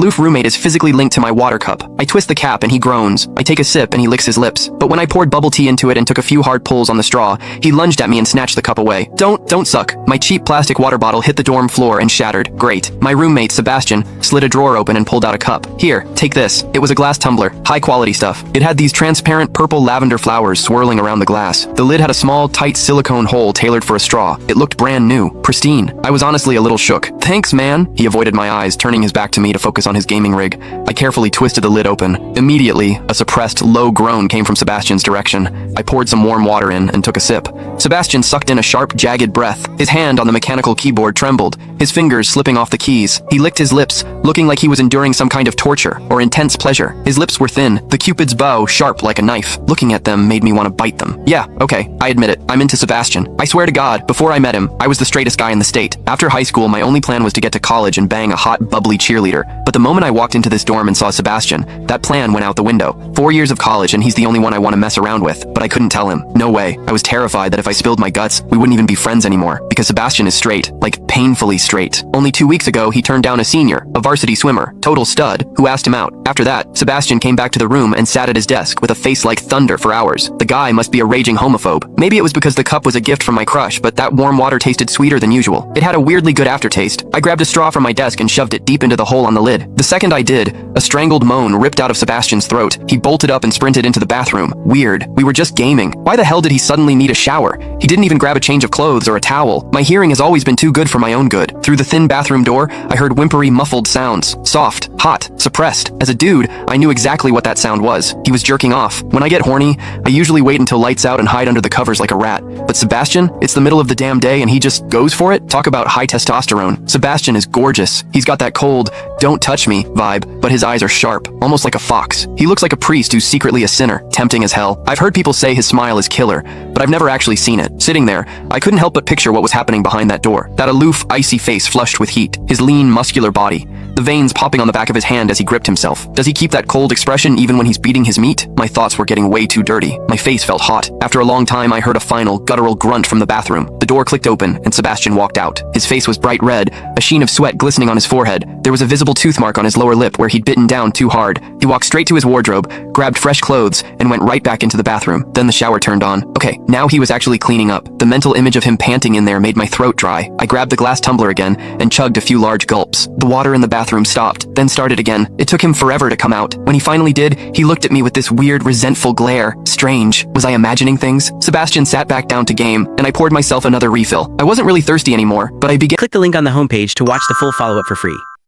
Aloof roommate is physically linked to my water cup. I twist the cap and he groans. I take a sip and he licks his lips. But when I poured bubble tea into it and took a few hard pulls on the straw, he lunged at me and snatched the cup away. Don't suck. My cheap plastic water bottle hit the dorm floor and shattered. Great. My roommate, Sebastian, slid a drawer open and pulled out a cup. Here, take this. It was a glass tumbler. High quality stuff. It had these transparent purple lavender flowers swirling around the glass. The lid had a small, tight silicone hole tailored for a straw. It looked brand new. Pristine. I was honestly a little shook. Thanks, man. He avoided my eyes, turning his back to me to focus on his gaming rig. I carefully twisted the lid open. Immediately, a suppressed, low groan came from Sebastian's direction. I poured some warm water in and took a sip. Sebastian sucked in a sharp, jagged breath. His hand on the mechanical keyboard trembled, his fingers slipping off the keys. He licked his lips, looking like he was enduring some kind of torture or intense pleasure. His lips were thin, the Cupid's bow sharp like a knife. Looking at them made me want to bite them. Yeah, okay, I admit it. I'm into Sebastian. I swear to God, before I met him, I was the straightest guy in the state. After high school, my only plan was to get to college and bang a hot, bubbly cheerleader. But the moment I walked into this dorm and saw Sebastian, that plan went out the window. 4 years of college and he's the only one I want to mess around with, but I couldn't tell him. No way. I was terrified that if I spilled my guts, we wouldn't even be friends anymore, because Sebastian is straight, like painfully straight. Only 2 weeks ago, he turned down a senior, a varsity swimmer, total stud, who asked him out. After that, Sebastian came back to the room and sat at his desk with a face like thunder for hours. The guy must be a raging homophobe. Maybe it was because the cup was a gift from my crush, but that warm water tasted sweeter than usual. It had a weirdly good aftertaste. I grabbed a straw from my desk and shoved it deep into the hole on the lid. The second I did, a strangled moan ripped out of Sebastian's throat. He bolted up and sprinted into the bathroom. Weird. We were just gaming. Why the hell did he suddenly need a shower? He didn't even grab a change of clothes or a towel. My hearing has always been too good for my own good. Through the thin bathroom door, I heard whimpery, muffled sounds. Soft, hot, suppressed. As a dude, I knew exactly what that sound was. He was jerking off. When I get horny, I usually wait until lights out and hide under the covers like a rat. But Sebastian, it's the middle of the damn day and he just goes for it? Talk about high testosterone. Sebastian is gorgeous. He's got that cold, don't touch me vibe, but his eyes are sharp, almost like a fox. He looks like a priest who's secretly a sinner, tempting as hell. I've heard people say his smile is killer, but I've never actually seen it. Sitting there, I couldn't help but picture what was happening behind that door. That aloof, icy face flushed with heat, his lean, muscular body, the veins popping on the back of his hand as he gripped himself. Does he keep that cold expression even when he's beating his meat? My thoughts were getting way too dirty. My face felt hot. After a long time, I heard a final, guttural grunt from the bathroom. The door clicked open, and Sebastian walked out. His face was bright red, a sheen of sweat glistening on his forehead. There was a visible tooth mark on his lower lip where he'd bitten down too hard. He walked straight to his wardrobe, grabbed fresh clothes, and went right back into the bathroom. Then the shower turned on. Okay, now he was actually cleaning up. The mental image of him panting in there made my throat dry. I grabbed the glass tumbler again and chugged a few large gulps. The water in the bathroom stopped, then started again. It took him forever to come out. When he finally did, he looked at me with this weird, resentful glare. Strange. Was I imagining things? Sebastian sat back down to game, and I poured myself another refill. I wasn't really thirsty anymore, but I began— Click the link on the homepage to watch the full follow-up for free.